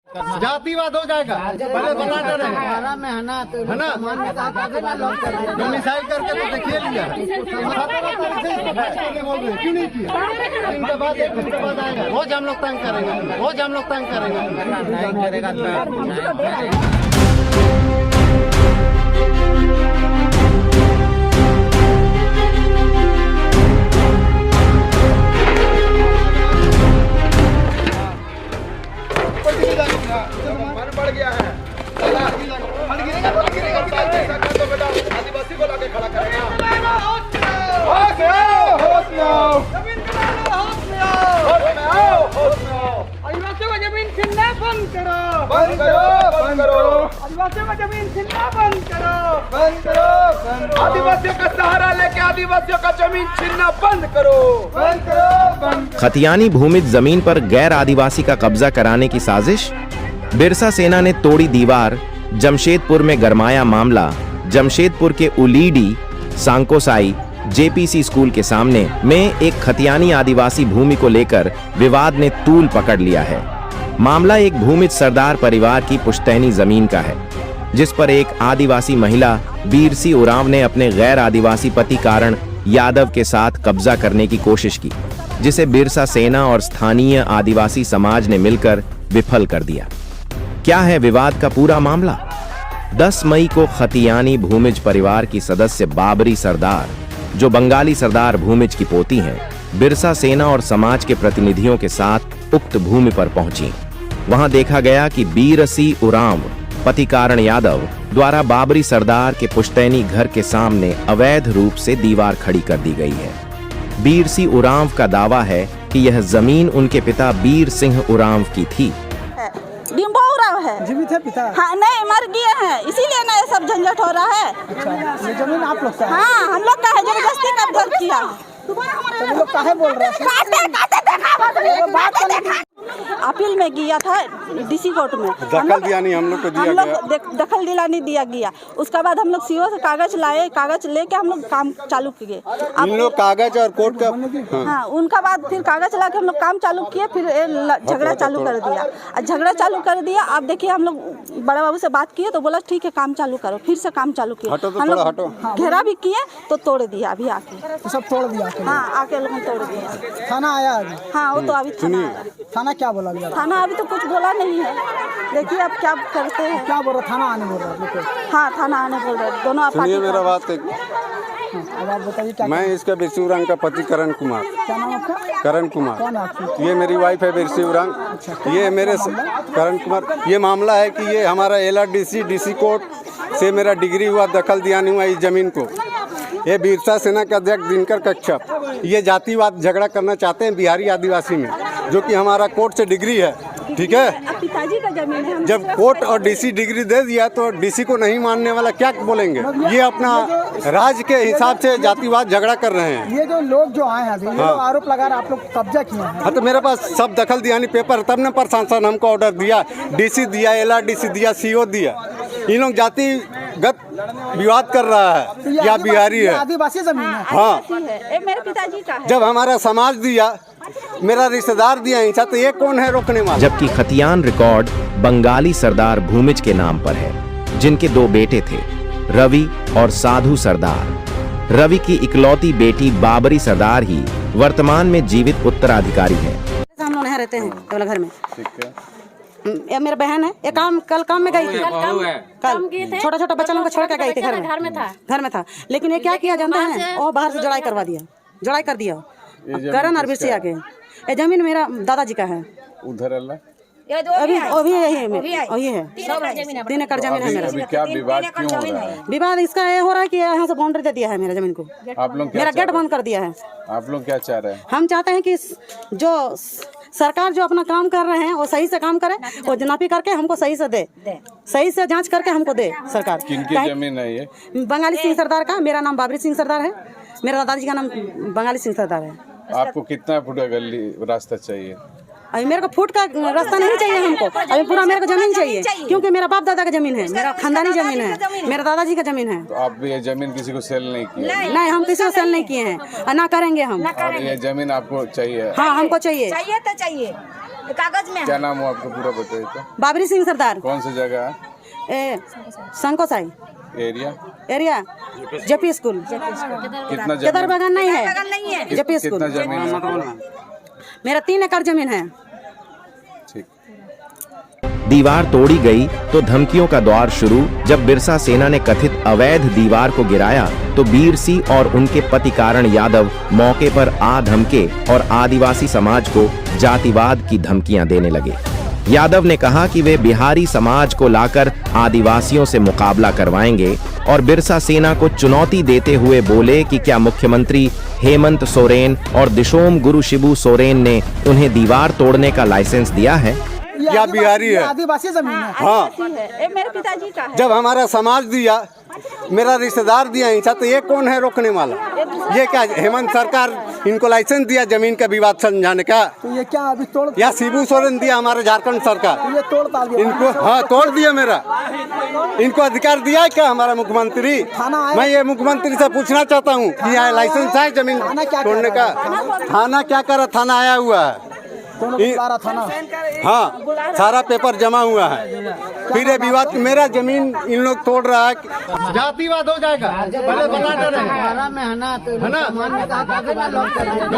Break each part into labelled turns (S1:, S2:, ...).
S1: जातिवाद हो जाएगा, पहले बनाते रहे है ना, मिसाइल करके तो देखिए लिया क्यों नहीं किया। इनके बाद एक घंटे बाद आएगा, रोज हम लोग तंग करेंगे, रोज हम लोग तंग करेंगे, नहीं करेगा।
S2: बढ़ गया है, तो बेटा आदिवासी को लाके खड़ा करेगा।
S3: आदिवासियों को जमीन छीनना बंद करो,
S2: बंद करो, बंद करो,
S3: आदिवासियों को जमीन छीनना बंद करो,
S2: बंद करो, आदिवासियों का सहारा लेके आदिवासियों का जमीन छीनना बंद करो, बंद करो, बंद।
S4: खतियानी भूमिज जमीन पर गैर आदिवासी का कब्जा कराने की साजिश, बिरसा सेना ने तोड़ी दीवार, जमशेदपुर में गरमाया मामला। जमशेदपुर के उलीडी सांकोसाई जेपीसी स्कूल के सामने में एक खतियानी आदिवासी भूमि को लेकर विवाद ने तूल पकड़ लिया है। मामला एक भूमिज सरदार परिवार की पुश्तैनी जमीन का है, जिस पर एक आदिवासी महिला बीरसी उरांव ने अपने गैर आदिवासी पति कारण यादव के साथ कब्जा करने की कोशिश की, जिसे बिरसा सेना और स्थानीय आदिवासी समाज ने मिलकर विफल कर दिया। क्या है विवाद का पूरा मामला? 10 मई को खतियानी भूमिज परिवार की सदस्य बाबरी सरदार, जो बंगाली सरदार भूमिज की पोती हैं, बिरसा सेना और समाज के प्रतिनिधियों के साथ उक्त भूमि पर पहुंची। वहां देखा गया कि बीरसी उरांव पति कारण यादव द्वारा बाबरी सरदार के पुश्तैनी घर के सामने अवैध रूप से दीवार खड़ी कर दी गई है। बीरसी उरांव का दावा है कि यह जमीन उनके पिता बीर सिंह उरांव की थी।
S5: डिम्बो उरांव है, जीवित है पिता? हाँ, नहीं मर गए हैं, इसीलिए ना ये सब झंझट हो रहा है।
S6: अच्छा, ये जमीन आप लोग का है?
S5: हाँ, हम लोग का है, जबरदस्ती कब्जा किया।
S6: तो लोग काहे बोल रहे हैं?
S5: अपील में गया था डीसी कोर्ट में,
S2: दखल दिया नहीं, हम लोग को दिया गया,
S5: दखल दिलानी दिया गया। उसके बाद हम लोग सीओ से कागज लाए, कागज लेके हम लोग काम चालू किए।
S2: इन लोग कागज और कोर्ट का
S5: हाँ, उनका बाद फिर कागज ला के हम लोग काम चालू किए, फिर झगड़ा चालू कर दिया। झगड़ा चालू कर दिया। अब देखिए हम लोग बड़ा बाबू से बात किए तो बोला ठीक है काम चालू करो, फिर से काम चालू किए। हम लोग घेरा भी किए तो तोड़ दिया अभी आके,
S6: तो सब तोड़ दिया?
S5: हाँ, आके लोगों तोड़ दिया।
S6: थाना आया अभी?
S5: हाँ, वो तो अभी थाना आया।
S6: थाना क्या बोला गया?
S5: थाना अभी तो कुछ बोला नहीं है, देखिए अब क्या करते हैं।
S6: क्या बोल रहा? थाना आने बोल रहा है?
S5: हाँ, थाना आने बोल रहे, दोनों
S2: सुनिए मेरा बात।
S6: अब आप बताइए क्या?
S2: मैं इसका बिरसी उरांव का पति करण कुमार।
S6: क्या नाम आपका?
S2: करण कुमार।
S6: कौन आपकी?
S2: ये मेरी वाइफ है बिरसी उरांव। ये मेरे करण कुमार। ये मामला है कि ये हमारा LRDC डीसी कोर्ट से मेरा डिग्री हुआ, दखल दिया नहीं हुआ इस जमीन को। ये बिरसा सेना के अध्यक्ष दिनकर कश्यप ये जातिवाद झगड़ा करना चाहते हैं बिहारी आदिवासी में, जो कि हमारा कोर्ट से डिग्री है, ठीक है।
S5: पिताजी का जमीन है।
S2: जब कोर्ट और डीसी डिग्री दे दिया तो डीसी को नहीं मानने वाला क्या बोलेंगे? ये अपना राज्य के हिसाब से जातिवाद झगड़ा कर रहे हैं।
S6: ये जो लोग जो आए हैं अभी, ये आरोप लगा रहे आप लोग कब्जा किए हैं।
S2: हाँ, तो मेरे पास सब दखल दिया नहीं पेपर, तब ने प्रशासन हमको ऑर्डर दिया, डीसी दिया, LRDC दिया, CO दिया। इन लोग जातिगत विवाद कर रहा है,
S6: तो
S2: या बिहारी है?
S6: आदिवासी जमीन है।
S2: हाँ,
S5: ये मेरे पिताजी का है।
S2: जब हमारा समाज दिया, मेरा रिश्तेदार दिया हिंसा, तो ये कौन है रोकने वाला?
S4: जबकि खतियान रिकॉर्ड बंगाली सरदार भूमिज के नाम पर है, जिनके 2 बेटे थे, रवि और साधु सरदार। रवि की इकलौती बेटी बाबरी सरदार ही वर्तमान में जीवित उत्तराधिकारी है।
S5: हम लोग यहाँ रहते हैं केवल घर में।
S2: ठीक है।
S5: ये मेरा बहन है, ये कल काम में गई थी, कल छोटा छोटा बच्चा लोग को छोड़ के गई थी, घर में था। लेकिन ये क्या किया जानते हैं, वो बाहर से जुड़ाई करवा दिया, जुड़ाई कर दिया करण और बिरसिया के। ये जमीन मेरा दादाजी का है।
S2: उधर अल्लाह
S5: अभी यही है, 3 एकड़ जमीन है मेरा।
S2: अभी क्या विवाद क्यों हो रहा है?
S5: विवाद इसका ये हो रहा है कि यहाँ से बाउंड्री दे दिया है मेरा जमीन को,
S2: आप लोग
S5: मेरा गेट बंद कर दिया है।
S2: आप लोग क्या चाह रहे हैं?
S5: हम चाहते हैं कि जो सरकार जो अपना काम कर रहे हैं वो सही से काम करे, वो जनापी करके हमको सही से दे, सही से जांच करके हमको दे सरकार।
S2: किनकी जमीन है ये?
S5: बंगाली सिंह सरदार का। मेरा नाम बाबरी सिंह सरदार है, मेरा दादाजी का नाम बंगाली सिंह सरदार है।
S2: आपको कितना फुट का गली रास्ता चाहिए?
S5: अभी मेरे को फुट का रास्ता नहीं चाहिए हमको, अभी पूरा मेरे को जमीन चाहिए, क्योंकि मेरा बाप दादा का जमीन है, मेरा खानदानी जमीन है, मेरा दादाजी का जमीन है।
S2: तो आप ये जमीन किसी को सेल नहीं किए?
S5: नहीं, हम किसी को सेल नहीं किए हैं और ना करेंगे हम।
S2: और ये जमीन आपको चाहिए?
S5: हाँ, हमको चाहिए।
S3: चाहिए तो चाहिए।
S7: कागज में
S8: क्या नाम हो आपका पूरा बताइए तो?
S5: बाबरी सिंह सरदार।
S8: कौन सी जगह है?
S5: संकोसाई एरिया जेपी स्कूल।
S8: कितना
S5: केदार बागान नहीं है, जेपी स्कूल।
S8: कितना जमीन है?
S5: मेरा 3 एकड़ जमीन है।
S8: ठीक।
S4: दीवार तोड़ी गई तो धमकियों का दौर शुरू। जब बिरसा सेना ने कथित अवैध दीवार को गिराया तो बीर सिंह और उनके पति कारण यादव मौके पर आ धमके और आदिवासी समाज को जातिवाद की धमकियां देने लगे। यादव ने कहा कि वे बिहारी समाज को लाकर आदिवासियों से मुकाबला करवाएंगे और बिरसा सेना को चुनौती देते हुए बोले कि क्या मुख्यमंत्री हेमंत सोरेन और दिशोम गुरु शिबू सोरेन ने उन्हें दीवार तोड़ने का लाइसेंस दिया है?
S2: या बिहारी है?
S6: आदिवासी जमीन है।
S2: हाँ,
S7: मेरे पिताजी का है।
S2: जब हमारा समाज दिया, मेरा रिश्तेदार दिया हिंसा, तो ये कौन है रोकने वाला? ये क्या हेमंत सरकार इनको लाइसेंस दिया जमीन का विवाद समझाने का?
S6: तो ये क्या अभी तोड़?
S2: या शिबू सोरेन दिया हमारे झारखंड सरकार?
S6: तो ये तोड़ ताल दिया
S2: इनको, हाँ तोड़ दिया। मेरा इनको अधिकार दिया है क्या हमारा मुख्यमंत्री? मैं ये मुख्यमंत्री से पूछना चाहता हूँ कि यहाँ लाइसेंस है जमीन तोड़ने का? थाना क्या कर रहा? थाना आया हुआ है,
S6: थाना।
S2: हाँ, सारा पेपर जमा हुआ है। फिर ये विवाद, मेरा जमीन इन लोग तोड़ रहा है। जातिवाद हो जाएगा। पहले बना डर है ना,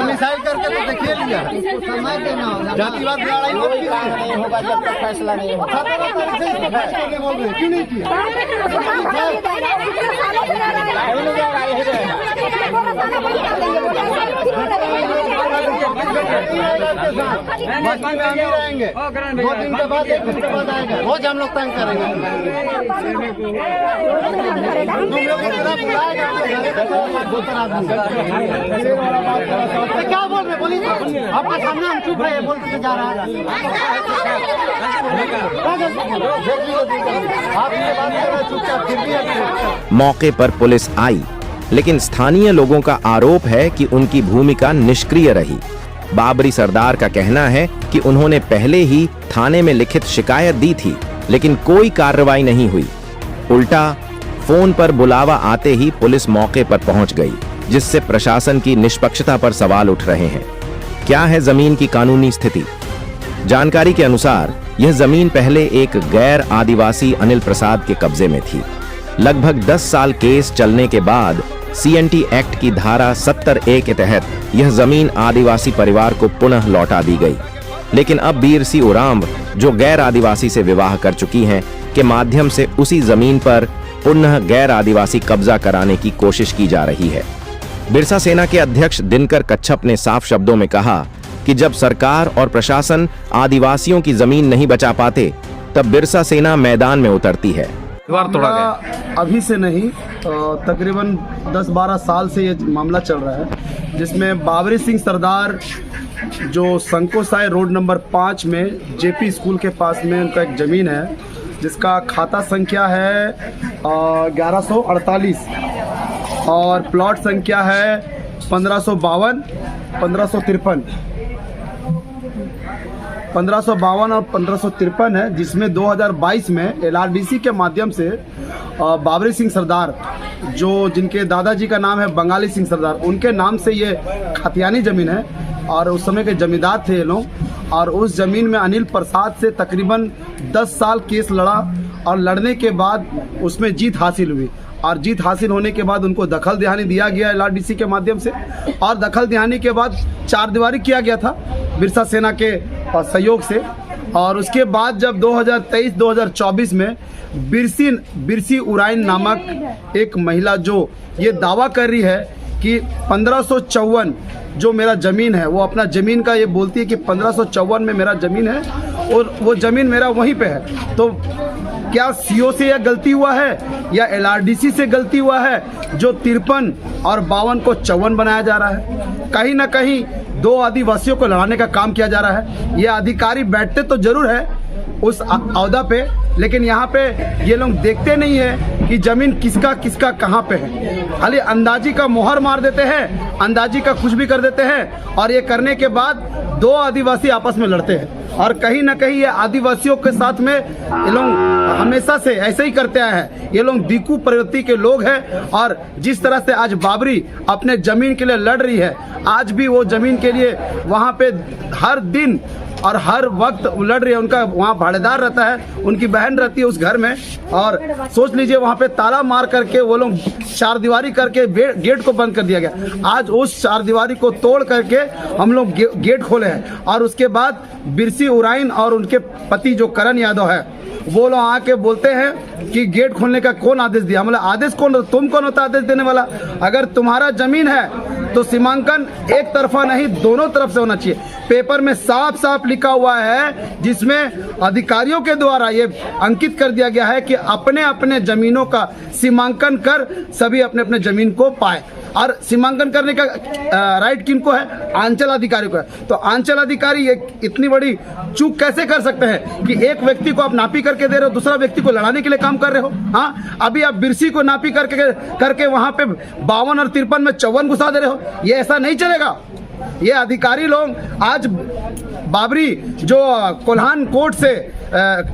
S2: मिसाइल करके तो देखिए लिया। जातिवाद लड़ाई होगा जब तक फैसला नहीं होगा। क्यों नहीं किया? बस्ती में हम ही रहेंगे। 2 दिन के बाद 1 दिन के बाद आएगा। रोज हम लोग तंग करेंगे। तुम लोग इतना बुलाएगा क्या बोल रहे? बोलिए, आपके सामने हम चुप है, बोल के जा रहा है। आप ये बात कर रहे चुपचाप, फिर भी
S4: मौके पर पुलिस आई, लेकिन स्थानीय लोगों का आरोप है कि उनकी भूमिका निष्क्रिय रही। बाबरी सरदार का कहना है कि उन्होंने पहले ही थाने में लिखित शिकायत दी थी, लेकिन कोई कार्रवाई नहीं हुई। उल्टा फोन पर बुलावा आते ही पुलिस मौके पर पहुंच गई, जिससे प्रशासन की निष्पक्षता पर सवाल उठ रहे हैं। क्या है जमीन की कानूनी स्थिति? जानकारी के अनुसार यह जमीन पहले एक गैर आदिवासी अनिल प्रसाद के कब्जे में थी। लगभग 10 साल केस चलने के बाद CNT एक्ट की धारा 70A के तहत यह जमीन आदिवासी परिवार को पुनः लौटा दी गई। लेकिन अब बीर सिंह उरांव, जो गैर आदिवासी से विवाह कर चुकी हैं, के माध्यम से उसी जमीन पर पुनः गैर आदिवासी कब्जा कराने की कोशिश की जा रही है। बिरसा सेना के अध्यक्ष दिनकर कच्छप ने साफ शब्दों में कहा कि जब सरकार और प्रशासन आदिवासियों की जमीन नहीं बचा पाते, तब बिरसा सेना मैदान में उतरती है।
S9: अभी से नहीं, तकरीबन 10-12 साल से ये मामला चल रहा है, जिसमें बाबरी सिंह सरदार जो संकोसाई रोड नंबर 5 में जेपी स्कूल के पास में उनका एक ज़मीन है, जिसका खाता संख्या है 1148 और प्लॉट संख्या है 1552, 1553 और 1553 है, जिसमें 2022 में LRDC के माध्यम से बाबरी सिंह सरदार, जो जिनके दादाजी का नाम है बंगाली सिंह सरदार, उनके नाम से ये खतियानी ज़मीन है और उस समय के जमींदार थे ये लोग। और उस ज़मीन में अनिल प्रसाद से तकरीबन 10 साल केस लड़ा और लड़ने के बाद उसमें जीत हासिल हुई और जीत हासिल होने के बाद उनको दखल दिहानी दिया गया LRDC के माध्यम से और दखल दिहानी के बाद 4 दीवारी किया गया था बिरसा सेना के सहयोग से। और उसके बाद जब 2023-2024 में बिरसी उराइन नामक एक महिला जो ये दावा कर रही है कि 1554 जो मेरा ज़मीन है, वो अपना ज़मीन का ये बोलती है कि 1554 में मेरा ज़मीन है और वो ज़मीन मेरा वहीं पे है, तो क्या CO से यह गलती हुआ है या LRDC से गलती हुआ है जो 53 और 52 को 54 बनाया जा रहा है? कहीं ना कहीं 2 आदिवासियों को लड़ाने का काम किया जा रहा है। ये अधिकारी बैठते तो जरूर है उस अहदा पे, लेकिन यहाँ पे ये लोग देखते नहीं है कि ज़मीन किसका किसका कहाँ पे है। खाली अंदाजी का मोहर मार देते हैं, अंदाजी का कुछ भी कर देते हैं और ये करने के बाद 2 आदिवासी आपस में लड़ते हैं। और कहीं ना कहीं ये आदिवासियों के साथ में ये लोग हमेशा से ऐसे ही करते आए हैं। ये लोग दीकू प्रवृत्ति के लोग हैं और जिस तरह से आज बाबरी अपने ज़मीन के लिए लड़ रही है, आज भी वो ज़मीन के लिए वहाँ पे हर दिन और हर वक्त उलट रही है। उनका वहाँ भाड़ेदार रहता है, उनकी बहन रहती है उस घर में, और सोच लीजिए वहाँ पे ताला मार करके वो लोग चारदीवारी करके गेट को बंद कर दिया गया। आज उस चारदीवारी को तोड़ करके हम लोग गेट खोले हैं, और उसके बाद बिरसी उराइन और उनके पति जो करण यादव है वो लोग आके बोलते हैं कि गेट खोलने का कौन आदेश दिया। मतलब आदेश कौन, तुम कौन होता आदेश देने वाला? अगर तुम्हारा जमीन है तो सीमांकन एक तरफा नहीं, दोनों तरफ से होना चाहिए। पेपर में साफ साफ लिखा हुआ है, जिसमें अधिकारियों के द्वारा ये अंकित कर दिया गया है कि अपने अपने जमीनों का सीमांकन कर सभी अपने अपने जमीन को पाए। और सीमांकन करने का राइट किनको है? अंचल अधिकारी को है। तो अंचल अधिकारी ये इतनी बड़ी चूक कैसे कर सकते हैं कि एक व्यक्ति को आप नापी करके दे रहे हो, दूसरा व्यक्ति को लड़ाने के लिए काम कर रहे हो। हाँ, अभी आप बिरसी को नापी करके वहां पे 52 और 53 में 54 घुसा दे रहे हो। ये ऐसा नहीं चलेगा। ये अधिकारी लोग आज बाबरी जो कोल्हान कोर्ट से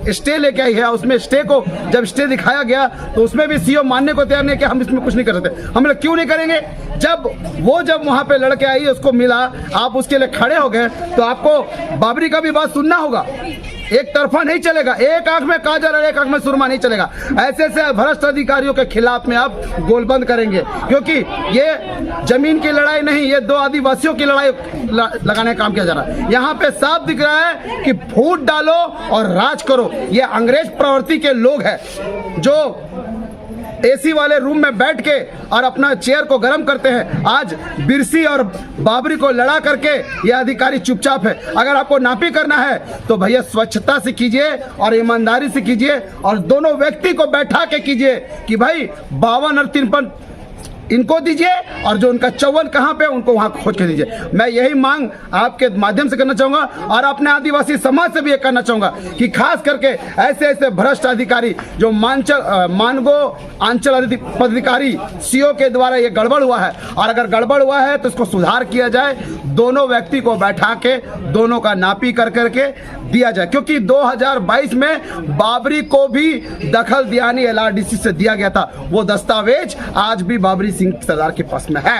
S9: स्टे लेके आई है, उसमें स्टे को जब स्टे दिखाया गया तो उसमें भी सीओ मानने को तैयार नहीं कि हम इसमें कुछ नहीं कर सकते। हम लोग क्यों नहीं करेंगे? जब वहां पे लड़के आई, उसको मिला, आप उसके लिए खड़े हो गए, तो आपको बाबरी का भी बात सुनना होगा। एक तरफा नहीं चलेगा, एक आंख में काजल और एक आंख में सुरमा नहीं चलेगा। ऐसे ऐसे भ्रष्ट अधिकारियों के खिलाफ में आप गोलबंद करेंगे, क्योंकि ये जमीन की लड़ाई नहीं, ये दो आदिवासियों की लड़ाई लगाने का काम किया जा रहा है। यहाँ पे साफ दिख रहा है कि फूट डालो और राज करो। ये अंग्रेज प्रवृत्ति के लोग हैं जो एसी वाले रूम में बैठ के और अपना चेयर को गर्म करते हैं। आज बिरसी और बाबरी को लड़ा करके ये अधिकारी चुपचाप है। अगर आपको नापी करना है तो भैया स्वच्छता से कीजिए और ईमानदारी से कीजिए, और दोनों व्यक्ति को बैठा के कीजिए कि भाई 52 और 53 इनको दीजिए, और जो उनका 54 कहाँ पे उनको वहां खोज के दीजिए। मैं यही मांग आपके माध्यम से करना चाहूंगा, और अपने आदिवासी समाज से भी ये करना चाहूंगा कि खास करके ऐसे ऐसे भ्रष्ट अधिकारी जो मानगो अंचल पदाधिकारी सीओ के द्वारा ये गड़बड़ हुआ है, और अगर गड़बड़ हुआ है तो इसको सुधार किया जाए। दोनों व्यक्ति को बैठा के दोनों का नापी कर करके दिया जाए, क्योंकि 2022 में बाबरी को भी दखल दियानी LRDC से दिया गया था। वो दस्तावेज आज भी बाबरी सिंह सरदार के पास में है।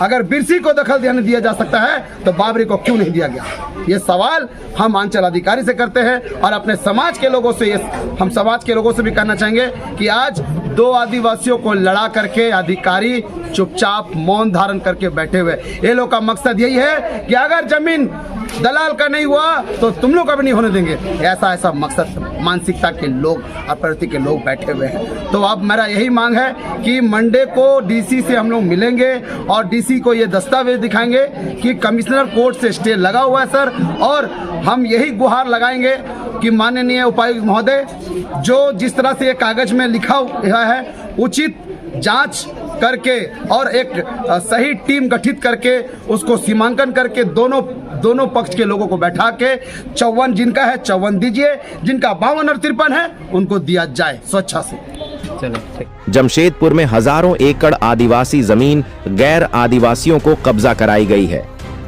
S9: अगर बिरसी को दखल दियानी दिया जा सकता है तो बाबरी को क्यों नहीं दिया गया? ये सवाल हम अंचल अधिकारी से करते हैं, और अपने समाज के लोगों से हम समाज के लोगों से भी करना चाहेंगे कि आज दो आदिवासियों को लड़ा करके अधिकारी चुपचाप मौन धारण करके बैठे हुए। ये लोग का मकसद यही है कि अगर जमीन दलाल का नहीं हुआ तो तुम लोग का भी नहीं होने देंगे। ऐसा मकसद मानसिकता के लोग और प्रवृत्ति के लोग बैठे हुए हैं। तो अब मेरा यही मांग है कि मंडे को DC से हम लोग मिलेंगे और DC को ये दस्तावेज दिखाएंगे कि कमिश्नर कोर्ट से स्टे लगा हुआ है सर, और हम यही गुहार लगाएंगे कि माननीय उपायुक्त महोदय जो जिस तरह से ये कागज में लिखा हुआ है उचित जांच करके और एक सही टीम गठित करके उसको सीमांकन करके दोनों पक्ष के लोगों को बैठा के 54 जिनका है 54 दीजिए, जिनका 52 और 53 है उनको दिया जाए स्वेच्छा से।
S4: जमशेदपुर में हजारों एकड़ आदिवासी जमीन गैर आदिवासियों को कब्जा कराई गई है,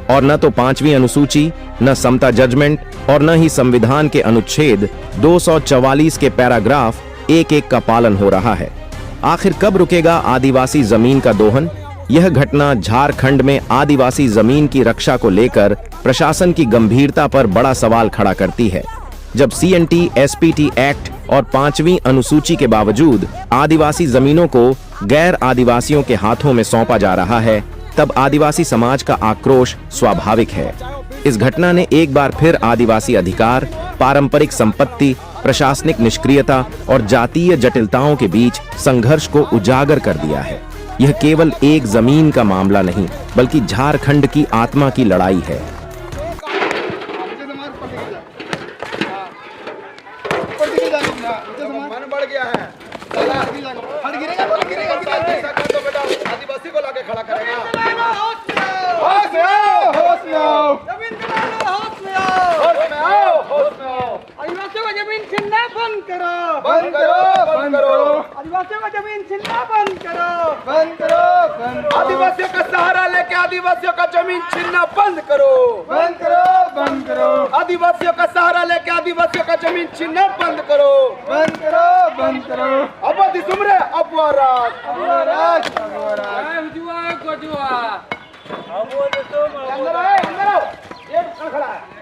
S4: और न तो 5वीं अनुसूची, न समता जजमेंट, और न ही संविधान के अनुच्छेद 244 के पैराग्राफ 1-1 का पालन हो रहा है। आखिर कब रुकेगा आदिवासी जमीन का दोहन? यह घटना झारखंड में आदिवासी जमीन की रक्षा को लेकर प्रशासन की गंभीरता पर बड़ा सवाल खड़ा करती है। जब CNT SPT एक्ट और 5वीं अनुसूची के बावजूद आदिवासी जमीनों को गैर आदिवासियों के हाथों में सौंपा जा रहा है, तब आदिवासी समाज का आक्रोश स्वाभाविक है। इस घटना ने एक बार फिर आदिवासी अधिकार, पारंपरिक संपत्ति, प्रशासनिक निष्क्रियता और जातीय जटिलताओं के बीच संघर्ष को उजागर कर दिया है। यह केवल एक जमीन का मामला नहीं, बल्कि झारखंड की आत्मा की लड़ाई है।
S9: मन बढ़ गया है, आदिवासी को लाके खड़ा करेगा।
S3: आदिवासियों को जमीन छीनना बंद करो,
S9: बंद करो, बंद करो।
S3: आदिवासियों को जमीन छीनना बंद करो,
S9: बंद करो, बंद करो। आदिवासियों का सहारा लेके आदिवासियों का जमीन छीनना बंद करो, बंद करो, बंद करो। आदिवासियों का सहारा लेके आदिवासियों का जमीन छीनना बंद करो, बंद करो, बंद करो। अब सुमरे अपवाराज, अपवाराज, अपवाराज।
S3: जुआ को जुआ।
S9: अंदर आओ, अंदर आओ। ये खड़ा है।